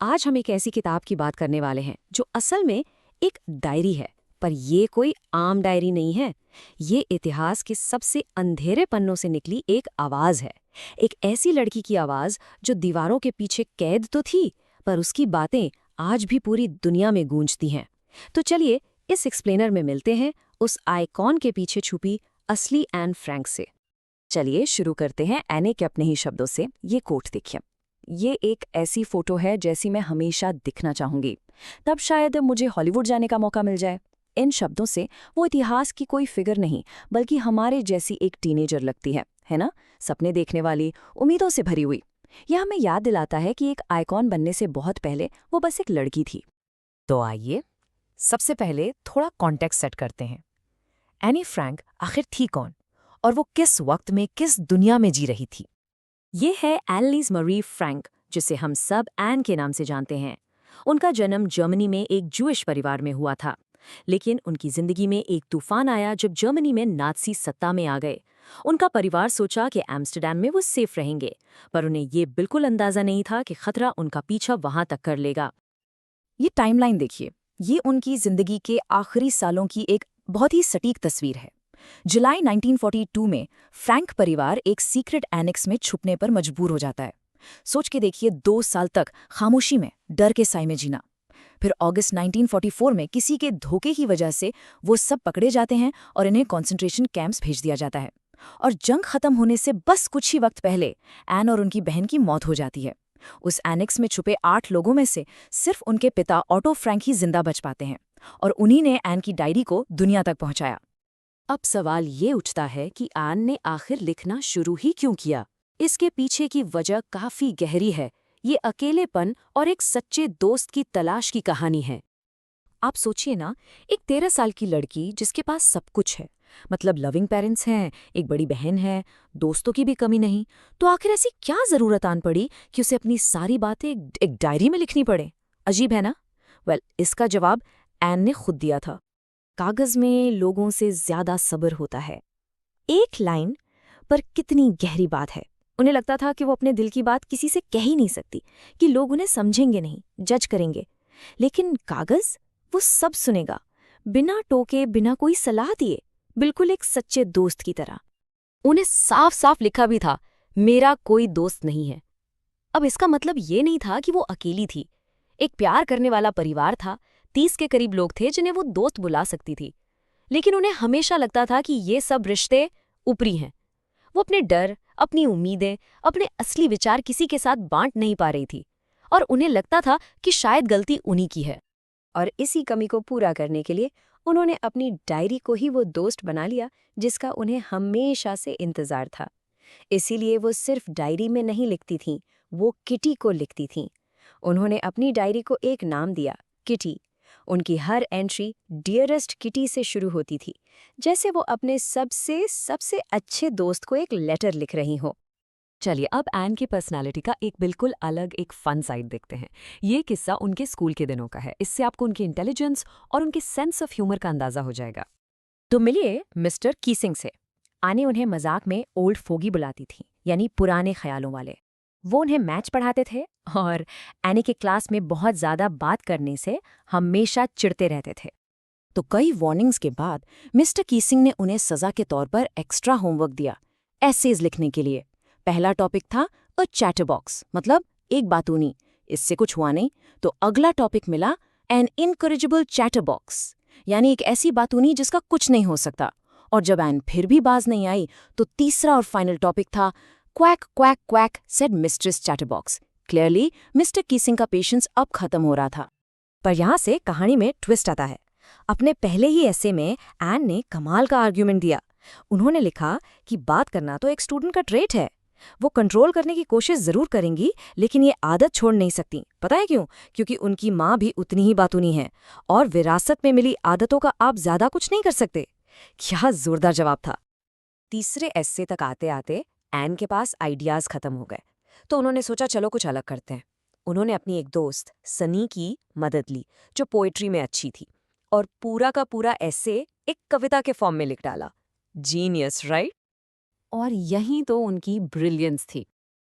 आज हम एक ऐसी किताब की बात करने वाले हैं जो असल में एक डायरी है। पर ये कोई आम डायरी नहीं है। ये इतिहास के सबसे अंधेरे पन्नों से निकली एक आवाज है। एक ऐसी लड़की की आवाज जो दीवारों के पीछे कैद तो थी, पर उसकी बातें आज भी पूरी दुनिया में गूंजती हैं। तो चलिए इस एक्सप्लेनर में मिलते हैं उस आइकॉन के पीछे छुपी असली एन फ्रैंक से। चलिए शुरू करते हैं एने के अपने ही शब्दों से। ये कोट देखिए, ये एक ऐसी फोटो है जैसी मैं हमेशा दिखना चाहूंगी, तब शायद मुझे हॉलीवुड जाने का मौका मिल जाए। इन शब्दों से वो इतिहास की कोई फिगर नहीं, बल्कि हमारे जैसी एक टीनेजर लगती है ना, सपने देखने वाली, उम्मीदों से भरी हुई। यह हमें याद दिलाता है कि एक आइकॉन बनने से बहुत पहले वो बस एक लड़की थी। तो आइए सबसे पहले थोड़ा कॉन्टेक्स्ट सेट करते हैं। एनी फ्रैंक आखिर थी कौन, और वो किस वक्त में किस दुनिया में जी रही थी? ये है एनलीज मरी फ्रैंक, जिसे हम सब एन के नाम से जानते हैं। उनका जन्म जर्मनी में एक जूइश परिवार में हुआ था, लेकिन उनकी जिंदगी में एक तूफान आया जब जर्मनी में नाज़ी सत्ता में आ गए। उनका परिवार सोचा कि एम्स्टर्डम में वो सेफ रहेंगे, पर उन्हें ये बिल्कुल अंदाजा नहीं था कि खतरा उनका पीछा वहां तक कर लेगा। ये टाइमलाइन देखिए, ये उनकी जिंदगी के आखिरी सालों की एक बहुत ही सटीक तस्वीर है। जुलाई 1942 में फ्रैंक परिवार एक सीक्रेट एनेक्स में छुपने पर मजबूर हो जाता है। सोच के देखिए, 2 साल तक खामोशी में, डर के साए में जीना। फिर अगस्त 1944 में किसी के धोखे की वजह से वो सब पकड़े जाते हैं और इन्हें कॉन्सेंट्रेशन कैंप्स भेज दिया जाता है। और जंग खत्म होने से बस कुछ ही वक्त पहले एन और उनकी बहन की मौत हो जाती है। उस एनेक्स में छुपे 8 लोगों में से सिर्फ उनके पिता ऑटो फ्रैंक ही जिंदा बच पाते हैं, और उन्हीं ने एन की डायरी को दुनिया तक पहुंचाया। अब सवाल ये उठता है कि एन ने आखिर लिखना शुरू ही क्यों किया। इसके पीछे की वजह काफी गहरी है। ये अकेलेपन और एक सच्चे दोस्त की तलाश की कहानी है। आप सोचिए ना, एक 13 साल की लड़की जिसके पास सब कुछ है, मतलब लविंग पेरेंट्स हैं, एक बड़ी बहन है, दोस्तों की भी कमी नहीं, तो आखिर ऐसी क्या जरूरत आन पड़ी कि उसे अपनी सारी बातें एक डायरी में लिखनी पड़े? अजीब है ना? इसका जवाब एन ने खुद दिया था। कागज में लोगों से ज्यादा सब्र होता है। एक लाइन पर कितनी गहरी बात है। उन्हें लगता था कि वो अपने दिल की बात किसी से कह ही नहीं सकती, कि लोग उन्हें समझेंगे नहीं, जज करेंगे। लेकिन कागज वो सब सुनेगा, बिना टोके, बिना कोई सलाह दिए, बिल्कुल एक सच्चे दोस्त की तरह। उन्हें साफ साफ लिखा भी था, मेरा कोई दोस्त नहीं है। अब इसका मतलब ये नहीं था कि वो अकेली थी। एक प्यार करने वाला परिवार था, 30 के करीब लोग थे जिन्हें वो दोस्त बुला सकती थी। लेकिन उन्हें हमेशा लगता था कि ये सब रिश्ते ऊपरी हैं। वो अपने डर, अपनी उम्मीदें, अपने असली विचार किसी के साथ बांट नहीं पा रही थी, और उन्हें लगता था कि शायद गलती उन्हीं की है। और इसी कमी को पूरा करने के लिए उन्होंने अपनी डायरी को ही वो दोस्त बना लिया जिसका उन्हें हमेशा से इंतजार था। इसीलिए वो सिर्फ डायरी में नहीं लिखती थीं, वो किटी को लिखती थीं। उन्होंने अपनी डायरी को एक नाम दिया, किटी। उनकी हर एंट्री डियरेस्ट किटी से शुरू होती थी, जैसे वो अपने सबसे सबसे अच्छे दोस्त को एक लेटर लिख रही हो। चलिए अब एन की पर्सनालिटी का एक बिल्कुल अलग, एक फन साइड देखते हैं। ये किस्सा उनके स्कूल के दिनों का है। इससे आपको उनकी इंटेलिजेंस और उनके सेंस ऑफ ह्यूमर का अंदाजा हो जाएगा। तो मिलिए मिस्टर कीसिंग से। आने उन्हें मजाक में ओल्ड फोगी बुलाती थी, यानी पुराने ख्यालों वाले। वो उन्हें मैच पढ़ाते थे और एनी के क्लास में बहुत ज़्यादा बात करने से हमेशा चिढ़ते रहते थे। तो कई वार्निंग्स के बाद मिस्टर कीसिंग ने उन्हें सजा के तौर पर एक्स्ट्रा होमवर्क दिया, एसेज लिखने के लिए। पहला टॉपिक था अ चैटरबॉक्स, मतलब एक बातूनी। इससे कुछ हुआ नहीं, तो अगला टॉपिक मिला एन इनकरेजिबल चैटरबॉक्स, यानी एक ऐसी बातूनी जिसका कुछ नहीं हो सकता। और जब एन फिर भी बाज नहीं आई, तो तीसरा और फाइनल टॉपिक था quack quack quack said mistress chatterbox. Clearly mister Keesing का पेशेंस अब खत्म हो रहा था। पर यहाँ से कहानी में ट्विस्ट आता है। अपने पहले ही ऐसे में एन ने कमाल का आर्ग्यूमेंट दिया। उन्होंने लिखा कि बात करना तो एक स्टूडेंट का ट्रेट है। वो कंट्रोल करने की कोशिश जरूर करेंगी, लेकिन ये आदत छोड़ नहीं सकती। पता है क्यों? क्योंकि उनकी माँ भी उतनी ही बातूनी है, और विरासत में मिली आदतों का आप ज्यादा कुछ नहीं कर सकते। क्या जोरदार जवाब था। तीसरे एस्से तक आते आते एन के पास आइडियाज खत्म हो गए, तो उन्होंने सोचा चलो कुछ अलग करते हैं। उन्होंने अपनी एक दोस्त सनी की मदद ली, जो पोएट्री में अच्छी थी, और पूरा का पूरा एस्से एक कविता के फॉर्म में लिख डाला। Genius, right? और यहीं तो उनकी ब्रिलियंस थी।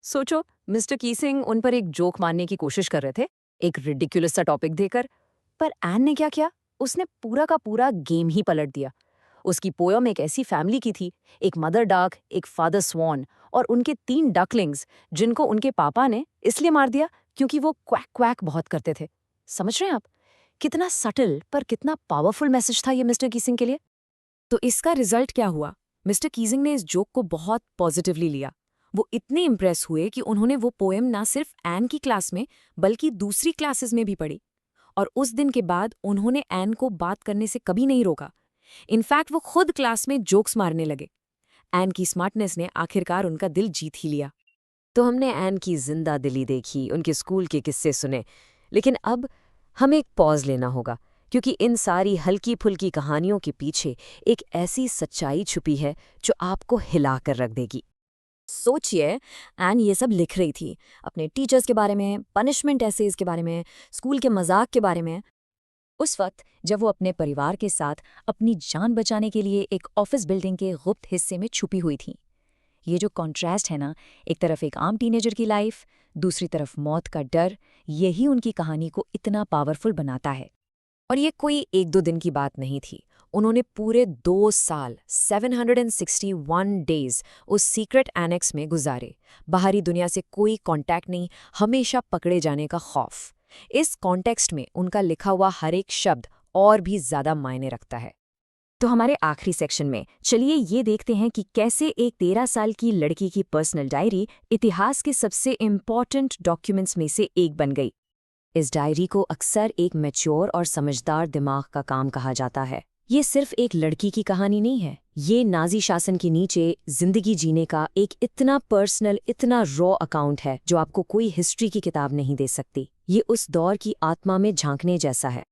सोचो, मिस्टर कीसिंग उन पर एक जोक मारने की कोशिश कर रहे थे, एक रिडिकुलस सा टॉपिक देकर। पर एन ने क्या किया, उसने पूरा का पूरा गेम ही पलट दिया। उसकी पोयम एक ऐसी फैमिली की थी, एक मदर डाक, एक फादर स्वॉन और उनके 3 डकलिंग्स, जिनको उनके पापा ने इसलिए मार दिया क्योंकि वो क्वैक क्वैक बहुत करते थे। समझ रहे हैं आप? कितना सटल पर कितना पावरफुल मैसेज था ये मिस्टर कीसिंग के लिए। तो इसका रिजल्ट क्या हुआ? मिस्टर कीसिंग ने इस जोक को बहुत पॉजिटिवली लिया। वो इतने इम्प्रेस हुए कि उन्होंने वो पोएम ना सिर्फ एन की क्लास में बल्कि दूसरी क्लासेस में भी पढ़ी। और उस दिन के बाद उन्होंने एन को बात करने से कभी नहीं रोका। इनफैक्ट वो खुद क्लास में जोक्स मारने लगे। एन की स्मार्टनेस ने आखिरकार उनका दिल जीत ही लिया। तो हमने एन की जिंदा दिली देखी, उनके स्कूल के किस्से सुने, लेकिन अब हमें एक पॉज लेना होगा, क्योंकि इन सारी हल्की फुल्की कहानियों के पीछे एक ऐसी सच्चाई छुपी है जो आपको हिला कर रख देगी। सोचिए, एन ये सब लिख रही थी अपने टीचर्स के बारे में, पनिशमेंट एसेज के बारे में, स्कूल के मजाक के बारे में, उस वक्त जब वो अपने परिवार के साथ अपनी जान बचाने के लिए एक ऑफिस बिल्डिंग के गुप्त हिस्से में छुपी हुई थी। ये जो कॉन्ट्रास्ट है ना, एक तरफ एक आम टीनेजर की लाइफ, दूसरी तरफ मौत का डर, यही उनकी कहानी को इतना पावरफुल बनाता है। और ये कोई 1-2 दिन की बात नहीं थी। उन्होंने पूरे 2 साल 761 डेज उस सीक्रेट एनेक्स में गुजारे। बाहरी दुनिया से कोई कांटेक्ट नहीं, हमेशा पकड़े जाने का खौफ। इस कॉन्टेक्स्ट में उनका लिखा हुआ हर एक शब्द और भी ज्यादा मायने रखता है। तो हमारे आखिरी सेक्शन में चलिए ये देखते हैं कि कैसे एक 13 साल की लड़की की पर्सनल डायरी इतिहास के सबसे इम्पॉर्टेंट डॉक्यूमेंट्स में से एक बन गई। इस डायरी को अक्सर एक मैच्योर और समझदार दिमाग का काम कहा जाता है। ये सिर्फ एक लड़की की कहानी नहीं है, ये नाजी शासन के नीचे जिंदगी जीने का एक इतना पर्सनल, इतना रॉ अकाउंट है जो आपको कोई हिस्ट्री की किताब नहीं दे सकती। ये उस दौर की आत्मा में झांकने जैसा है।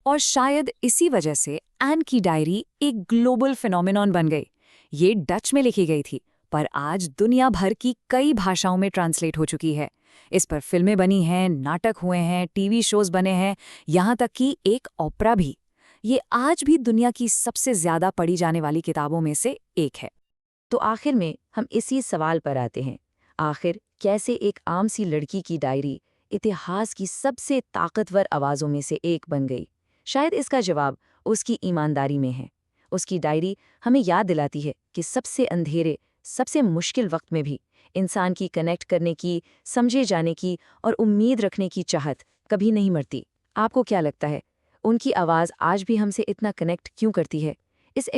और शायद इसी वजह से एन की डायरी एक ग्लोबल फिनोमिनॉन बन गई। ये डच में लिखी गई थी, पर आज दुनिया भर की कई भाषाओं में ट्रांसलेट हो चुकी है। इस पर फिल्में बनी हैं, नाटक हुए हैं, टीवी शोज बने हैं, यहाँ तक कि एक ओपेरा भी। ये आज भी दुनिया की सबसे ज्यादा पढ़ी जाने वाली किताबों में से एक है। तो आखिर में हम इसी सवाल पर आते हैं, आखिर कैसे एक आम सी लड़की की डायरी इतिहास की सबसे ताकतवर आवाज़ों में से एक बन गई? शायद इसका जवाब उसकी ईमानदारी में है। उसकी डायरी हमें याद दिलाती है कि सबसे अंधेरे, सबसे मुश्किल वक्त में भी इंसान की कनेक्ट करने की, समझे जाने की और उम्मीद रखने की चाहत कभी नहीं मरती। आपको क्या लगता है, उनकी आवाज़ आज भी हमसे इतना कनेक्ट क्यों करती है?